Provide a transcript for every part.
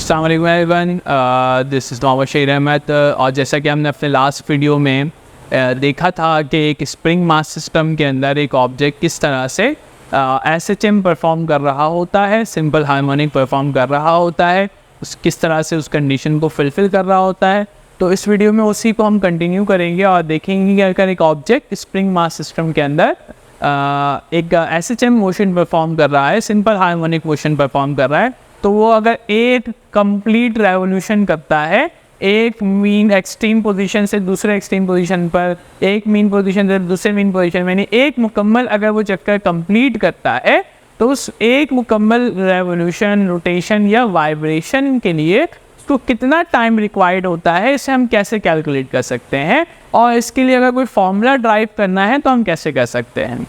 अस्सलाम वालेकुम everyone, this is Mohammad Shaheer Ahmed. और जैसा कि हमने अपने लास्ट वीडियो में देखा था कि एक स्प्रिंग मास सिस्टम के अंदर एक ऑब्जेक्ट किस तरह से एसएचएम परफॉर्म कर रहा होता है, सिंपल हार्मोनिक परफॉर्म कर रहा होता है, किस तरह से उस कंडीशन को फुलफ़िल कर रहा होता है। तो इस वीडियो में उसी को हम कंटिन्यू करेंगे और देखेंगे कि अगर एक ऑब्जेक्ट स्प्रिंग मास सिस्टम के अंदर एक एसएचएम मोशन परफॉर्म कर रहा है, सिंपल हार्मोनिक मोशन परफॉर्म कर रहा है, तो वो अगर एक कंप्लीट रेवोल्यूशन करता है, एक मीन एक्सट्रीम पोजीशन से दूसरे एक्सट्रीम पोजीशन पर, एक मीन पोजीशन से दूसरे मीन पोजीशन में, यानी एक मुकम्मल अगर वो चक्कर कंप्लीट करता है, तो उस एक मुकम्मल रेवोल्यूशन, रोटेशन या वाइब्रेशन के लिए उसको कितना टाइम रिक्वायर्ड होता है, इसे हम कैसे कैलकुलेट कर सकते हैं। और इसके लिए अगर कोई फॉर्मूला ड्राइव करना है तो हम कैसे कर सकते हैं।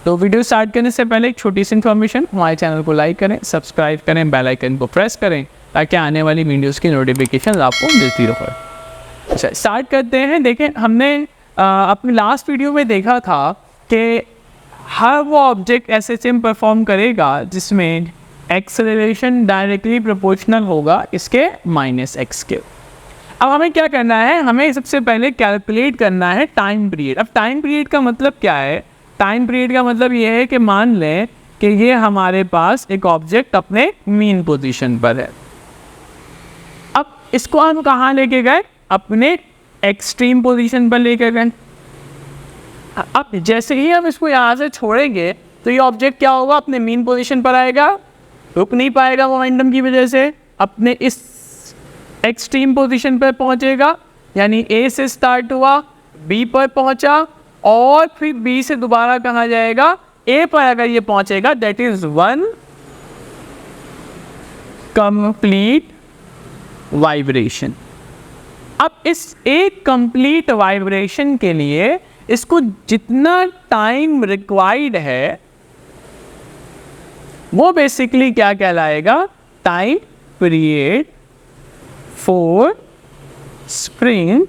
तो वीडियो स्टार्ट करने से पहले एक छोटी सी इन्फॉर्मेशन, हमारे चैनल को लाइक करें, सब्सक्राइब करें, बेल आइकन को प्रेस करें ताकि आने वाली वीडियोस की नोटिफिकेशन आपको मिलती रहे। अच्छा, स्टार्ट करते हैं। देखें, हमने अपनी लास्ट वीडियो में देखा था कि हर वो ऑब्जेक्ट एसएचएम परफॉर्म करेगा जिसमें एक्सेलरेशन डायरेक्टली प्रोपोर्शनल होगा इसके माइनस एक्स के। अब हमें क्या करना है, हमें सबसे पहले कैलकुलेट करना है टाइम पीरियड। अब टाइम पीरियड का मतलब क्या है? टाइम पीरियड का मतलब ये है कि मान लें कि ये हमारे पास एक ऑब्जेक्ट अपने मीन पोजीशन पर है। अब इसको हम कहाँ लेके गए? अपने एक्सट्रीम पोजीशन पर लेके गए। अब जैसे ही हम इसको यहाँ से छोड़ेंगे तो ये ऑब्जेक्ट क्या होगा? अपने मीन पोजीशन पर आएगा, रुक नहीं पाएगा मोमेंटम की वजह से, अपने इस एक्सट्रीम पोजीशन पर पहुँचेगा, यानी ए से स्टार्ट हुआ, बी पर पहुँचा और फिर बी से दोबारा कहाँ जाएगा? ए पर अगर ये पहुँचेगा, that is one complete vibration. अब इस एक कंप्लीट वाइब्रेशन के लिए इसको जितना टाइम रिक्वायर्ड है वो बेसिकली क्या कहलाएगा? Time period for spring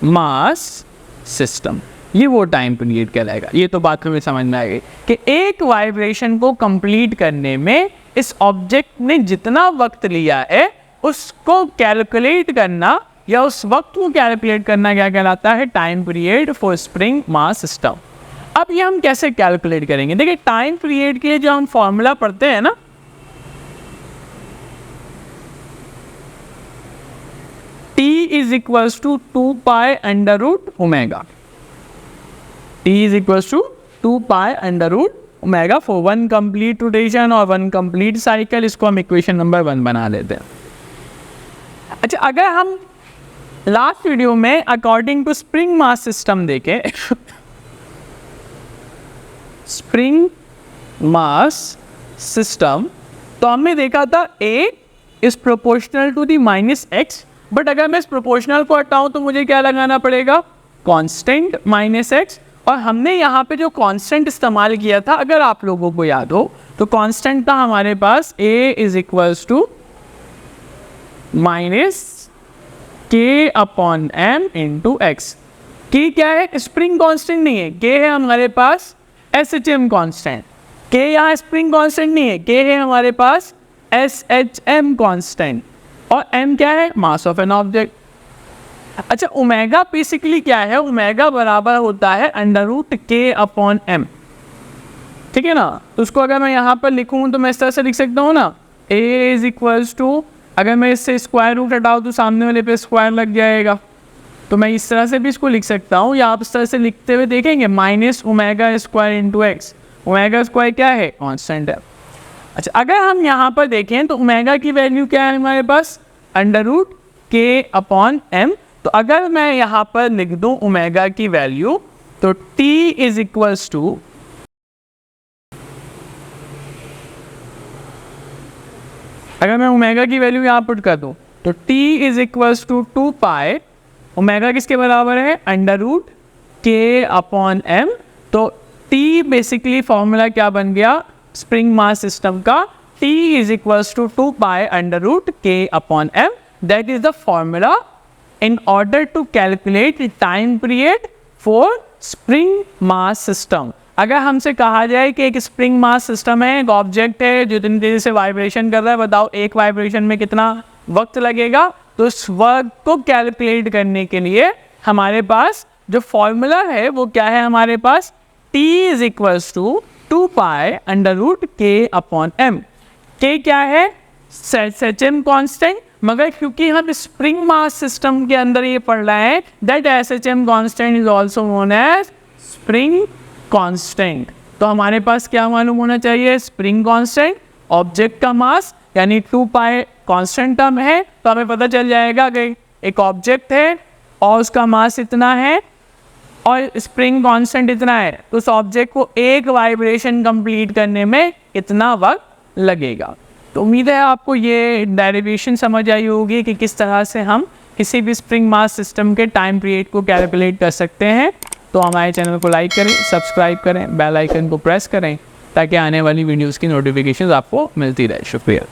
mass system. ये वो टाइम पीरियड कहलाएगा। ये तो बात हमें समझ में आ गई कि एक वाइब्रेशन को कंप्लीट करने में इस ऑब्जेक्ट ने जितना वक्त लिया है उसको कैलकुलेट करना या उस वक्त को कैलकुलेट करना क्या कहलाता है? Time period for spring mass system. अब ये हम कैसे कैलकुलेट करेंगे? देखिए, टाइम पीरियड के लिए जो हम फॉर्मूला पढ़ते हैं ना, T is equals to 2 pi under root omega. T is equals to 2 pi under root omega for one complete rotation और वन कंप्लीट साइकिल। इसको हम इक्वेशन नंबर 1 बना लेते हैं। अच्छा, अगर हम लास्ट वीडियो में according to spring mass system देखें, स्प्रिंग मास सिस्टम, तो हमने देखा था A is proportional to the minus x. But अगर मैं इस प्रोपोर्शनल को हटाऊं तो मुझे क्या लगाना पड़ेगा? Constant minus x. और हमने यहाँ पे जो कांस्टेंट इस्तेमाल किया था, अगर आप लोगों को याद हो, तो कांस्टेंट था हमारे पास A is equals to minus k upon m into x. K क्या है? स्प्रिंग कांस्टेंट नहीं है, के है हमारे पास एसएचएम कांस्टेंट। के यहाँ स्प्रिंग कांस्टेंट नहीं है, के है हमारे पास एसएचएम कांस्टेंट। और m क्या है? Mass of an object. अच्छा, ओमेगा बेसिकली क्या है? ओमेगा बराबर होता है अंडर रूट के अपॉन एम। ठीक है ना? तो उसको अगर मैं यहाँ पर लिखूँ तो मैं इस तरह से लिख सकता हूँ ना, a इज इक्वल्स टू, अगर मैं इससे स्क्वायर रूट हटाऊँ तो सामने वाले पे स्क्वायर लग जाएगा, तो मैं इस तरह से भी इसको लिख सकता हूँ, या आप इस तरह से लिखते हुए देखेंगे, minus omega square into x. Omega square क्या है? कांस्टेंट है। अच्छा, अगर हम यहाँ पर देखें तो ओमेगा की वैल्यू क्या है हमारे पास? अंडर रूट के अपॉन एम। तो अगर मैं यहाँ पर लिख दूँ ओमेगा की वैल्यू, तो t इज इक्वल्स टू, अगर मैं ओमेगा की वैल्यू यहाँ पुट कर दूँ तो t is equals to 2 pi, omega किसके बराबर है? अंडर रूट के अपॉन एम। तो t बेसिकली फॉर्मूला क्या बन गया स्प्रिंग मास सिस्टम का? t is equals to 2 pi under root के upon M. That is the formula in order to calculate the time period for spring mass system। अगर हमसे कहा जाए कि एक स्प्रिंग मास सिस्टम है, एक ऑब्जेक्ट है जो इतनी तेज़ी से वाइब्रेशन कर रहा है, बताओ एक वाइब्रेशन में कितना वक्त लगेगा। तो इस वक्त को कैलकुलेट करने के लिए हमारे पास जो फॉर्मूला है वो क्या है हमारे पास, T is equals to 2 pi under root के अपॉन एम। के क्या है, SHM कांस्टेंट, मगर क्योंकि हम स्प्रिंग मास सिस्टम के अंदर ये पढ़ रहे हैं that SHM constant is also known as spring constant. तो हमारे पास क्या मालूम होना चाहिए, स्प्रिंग कांस्टेंट, ऑब्जेक्ट का मास यानी 2 पाई कांस्टेंट टर्म है, तो हमें पता चल जाएगा कि एक ऑब्जेक्ट है और उसका मास इतना है और स्प्रिंग कांस्टेंट इतना है, तो उस ऑब्जेक्ट को एक वाइब्रेशन कंप्लीट करने में इतना वक्त लगेगा। तो उम्मीद है आपको ये डेरिवेशन समझ आई होगी कि किस तरह से हम किसी भी स्प्रिंग मास सिस्टम के टाइम पीरियड को कैलकुलेट कर सकते हैं। तो हमारे चैनल को लाइक करें, सब्सक्राइब करें, बेल आइकन को प्रेस करें ताकि आने वाली वीडियोस की नोटिफिकेशंस आपको मिलती रहे। शुक्रिया।